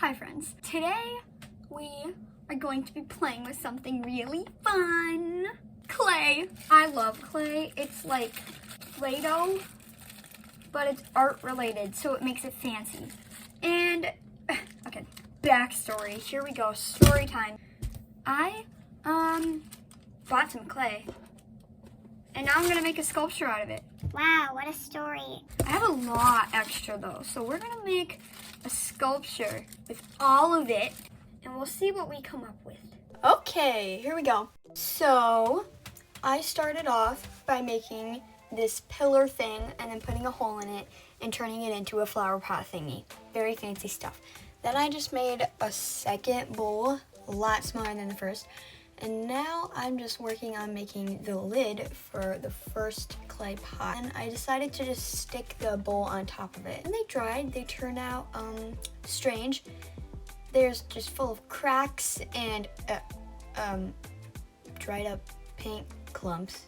Hi friends, today we are going to be playing with something really fun. Clay. I love clay. It's like Play-Doh, but it's art related, so it makes it fancy. And, okay, backstory. Here we go, story time. I, bought some clay, and now I'm gonna make a sculpture out of it. Wow, what a story. I have a lot extra though, so we're gonna make a sculpture with all of it, and we'll see what we come up with. Okay, here we go. So, I started off by making this pillar thing and then putting a hole in it and turning it into a flower pot thingy. Very fancy stuff. Then I just made a second bowl, a lot smaller than the first. And now I'm just working on making the lid for the first clay pot. And I decided to just stick the bowl on top of it. And they dried, they turned out strange. There's just full of cracks and dried up paint clumps.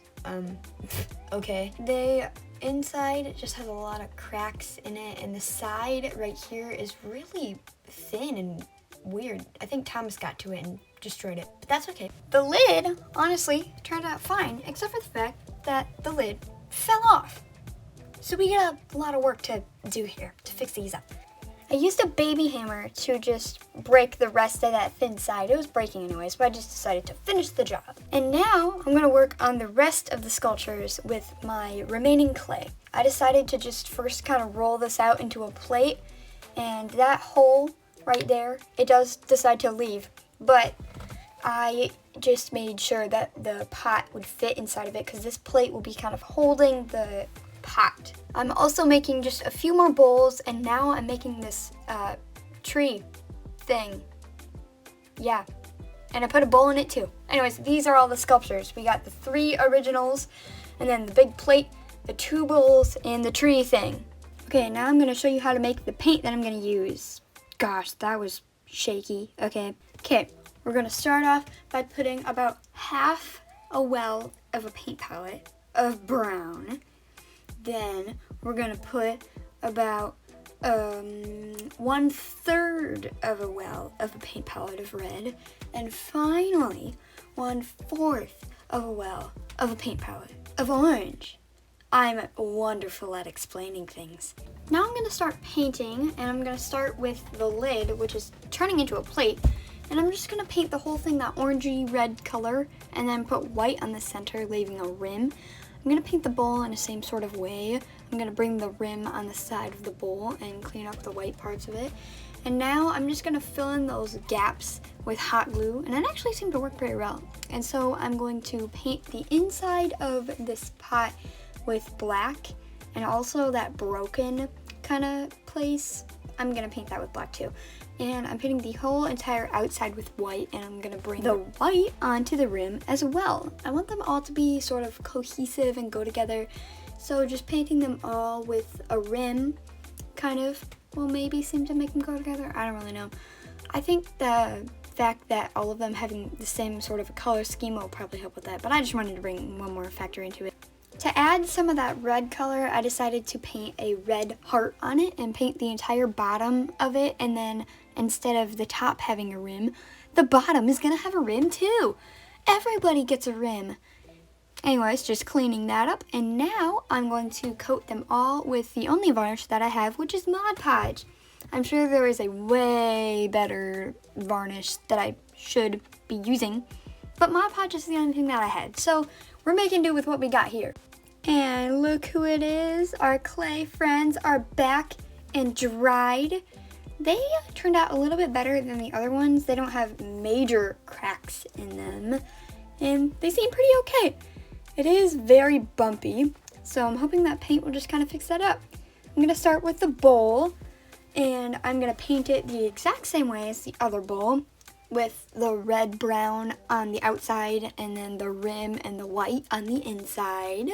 Okay. The inside just has a lot of cracks in it, and the side right here is really thin and weird. I think Thomas got to it and destroyed it, but that's okay. The lid, honestly, turned out fine, except for the fact that the lid fell off. So we got a lot of work to do here to fix these up. I used a baby hammer to just break the rest of that thin side. It was breaking anyways, but I just decided to finish the job. And now I'm gonna work on the rest of the sculptures with my remaining clay. I decided to just first kind of roll this out into a plate, and that hole right there, it does decide to leave, but I just made sure that the pot would fit inside of it because this plate will be kind of holding the pot. I'm also making just a few more bowls, and now I'm making this tree thing. Yeah, and I put a bowl in it too. Anyways, these are all the sculptures. We got the 3 originals, and then the big plate, the 2 bowls, and the tree thing. Okay, now I'm gonna show you how to make the paint that I'm gonna use. Gosh, that was shaky. Okay, we're gonna start off by putting about half a well of a paint palette of brown. Then we're gonna put about 1/3 of a well of a paint palette of red, and finally 1/4 of a well of a paint palette of orange. I'm wonderful at explaining things. Now I'm gonna start painting, and I'm gonna start with the lid, which is turning into a plate, and I'm just gonna paint the whole thing that orangey red color, and then put white on the center, leaving a rim. I'm gonna paint the bowl in the same sort of way. I'm gonna bring the rim on the side of the bowl and clean up the white parts of it. And now I'm just gonna fill in those gaps with hot glue, and it actually seemed to work very well. And so I'm going to paint the inside of this pot with black, and also that broken kind of place, I'm gonna paint that with black too. And I'm painting the whole entire outside with white, and I'm gonna bring the white onto the rim as well. I want them all to be sort of cohesive and go together, so just painting them all with a rim kind of will maybe seem to make them go together. I don't really know. I think the fact that all of them having the same sort of a color scheme will probably help with that, but I just wanted to bring one more factor into it. To add some of that red color, I decided to paint a red heart on it and paint the entire bottom of it, and then instead of the top having a rim, the bottom is gonna have a rim too. Everybody gets a rim. Anyways, just cleaning that up, and now I'm going to coat them all with the only varnish that I have, which is Mod Podge. I'm sure there is a way better varnish that I should be using, but Mod Podge is the only thing that I had, so we're making do with what we got here. And look who it is. Our clay friends are back and dried. They turned out a little bit better than the other ones. They don't have major cracks in them, and they seem pretty okay. It is very bumpy, so I'm hoping that paint will just kind of fix that up. I'm gonna start with the bowl, and I'm gonna paint it the exact same way as the other bowl, with the red brown on the outside and then the rim and the white on the inside.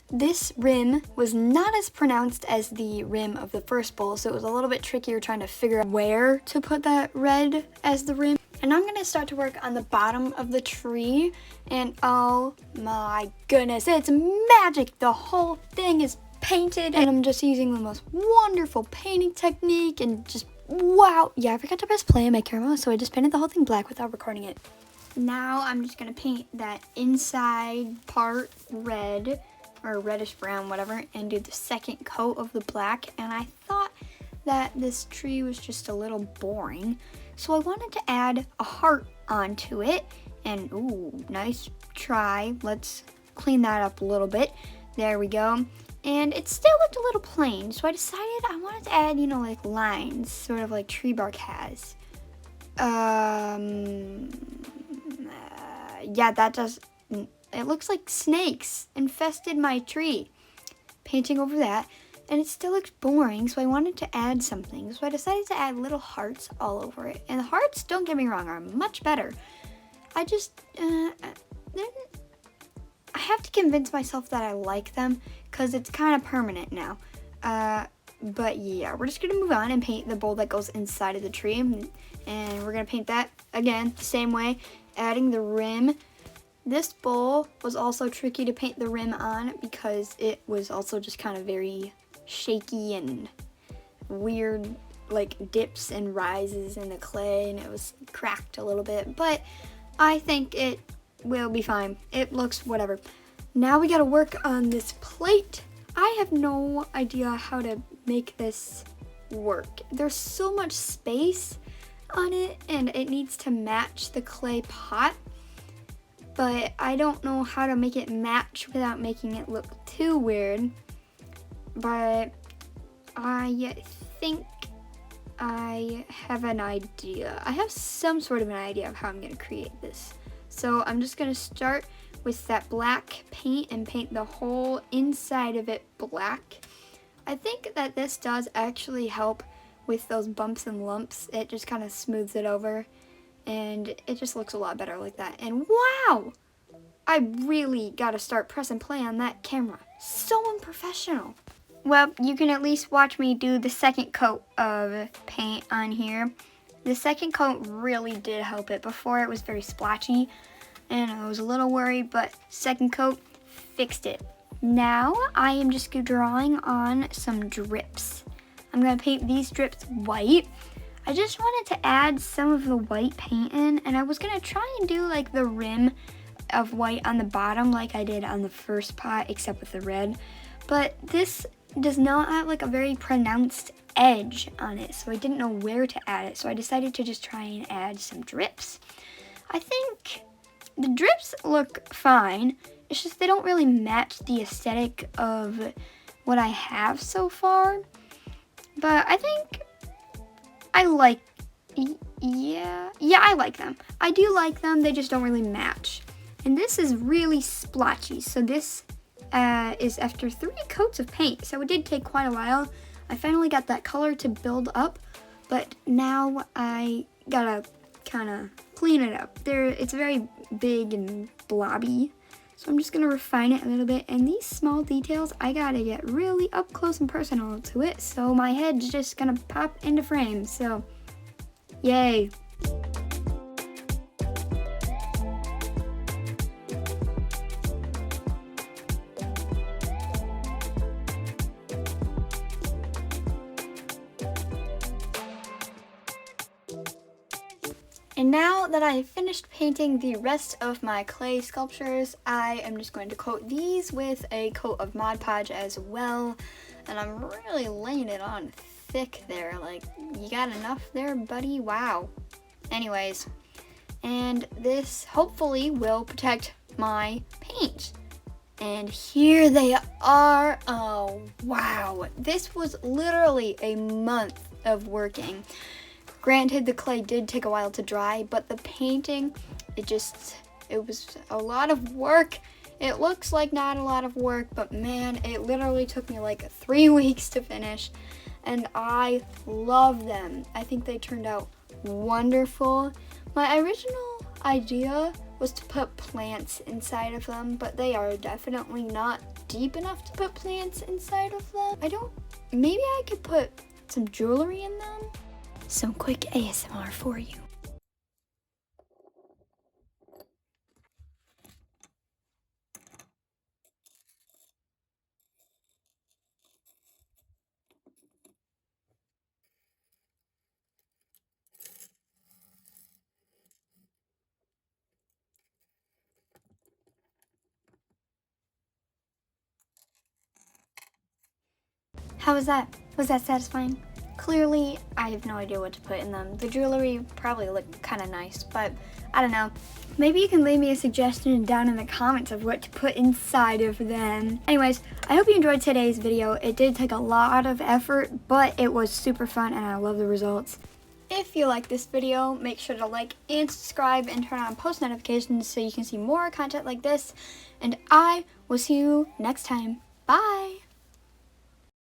This rim was not as pronounced as the rim of the first bowl, so it was a little bit trickier trying to figure out where to put that red as the rim. And now I'm gonna start to work on the bottom of the tree, and oh my goodness, it's magic! The whole thing is painted, and I'm just using the most wonderful painting technique and just wow. Yeah, I forgot to press play on my camera, so I just painted the whole thing black without recording it. Now I'm just gonna paint that inside part red, or reddish brown, whatever, and do the second coat of the black. And I thought that this tree was just a little boring, so I wanted to add a heart onto it. And ooh, nice try. Let's clean that up a little bit. There we go. And it still looked a little plain, so I decided I wanted to add, you know, like lines, sort of like tree bark has. Yeah, that does. It looks like snakes infested my tree. Painting over that, and it still looks boring, so I wanted to add something. So I decided to add little hearts all over it. And the hearts, don't get me wrong, are much better. I just, I have to convince myself that I like them, because it's kind of permanent now. But yeah, we're just going to move on and paint the bowl that goes inside of the tree. And we're going to paint that, again, the same way, adding the rim. This bowl was also tricky to paint the rim on because it was also just kind of very shaky and weird, like dips and rises in the clay, and it was cracked a little bit, but I think it will be fine. It looks whatever. Now we gotta work on this plate. I have no idea how to make this work. There's so much space on it, and it needs to match the clay pot, but I don't know how to make it match without making it look too weird. But I think I have an idea. I have some sort of an idea of how I'm going to create this. So I'm just going to start with that black paint and paint the whole inside of it black. I think that this does actually help with those bumps and lumps. It just kind of smooths it over, and it just looks a lot better like that. And wow! I really gotta start pressing play on that camera. So unprofessional. Well, you can at least watch me do the second coat of paint on here. The second coat really did help it. Before it was very splotchy, and I was a little worried, but second coat fixed it. Now I am just drawing on some drips. I'm gonna paint these drips white. I just wanted to add some of the white paint in, and I was gonna try and do like the rim of white on the bottom like I did on the first pot, except with the red. But this does not have like a very pronounced edge on it, so I didn't know where to add it. So I decided to just try and add some drips. I think the drips look fine. It's just they don't really match the aesthetic of what I have so far. But I think I like, yeah, I like them. I do like them, they just don't really match. And this is really splotchy, so this is after 3 coats of paint, so it did take quite a while. I finally got that color to build up, but now I gotta kind of clean it up. It's very big and blobby, so I'm just gonna refine it a little bit. And these small details, I gotta get really up close and personal to it, so my head's just gonna pop into frame. So, yay! And now that I have finished painting the rest of my clay sculptures, I am just going to coat these with a coat of Mod Podge as well. And I'm really laying it on thick there. Like, you got enough there, buddy? Wow. Anyways, and this hopefully will protect my paint. And here they are. Oh, wow. This was literally a month of working. Granted, the clay did take a while to dry, but the painting, it was a lot of work. It looks like not a lot of work, but man, it literally took me like 3 weeks to finish, and I love them. I think they turned out wonderful. My original idea was to put plants inside of them, but they are definitely not deep enough to put plants inside of them. Maybe I could put some jewelry in them. Some quick ASMR for you. How was that? Was that satisfying? Clearly, I have no idea what to put in them. The jewelry probably looked kind of nice, but I don't know. Maybe you can leave me a suggestion down in the comments of what to put inside of them. Anyways, I hope you enjoyed today's video. It did take a lot of effort, but it was super fun and I love the results. If you like this video, make sure to like and subscribe and turn on post notifications so you can see more content like this. And I will see you next time. Bye!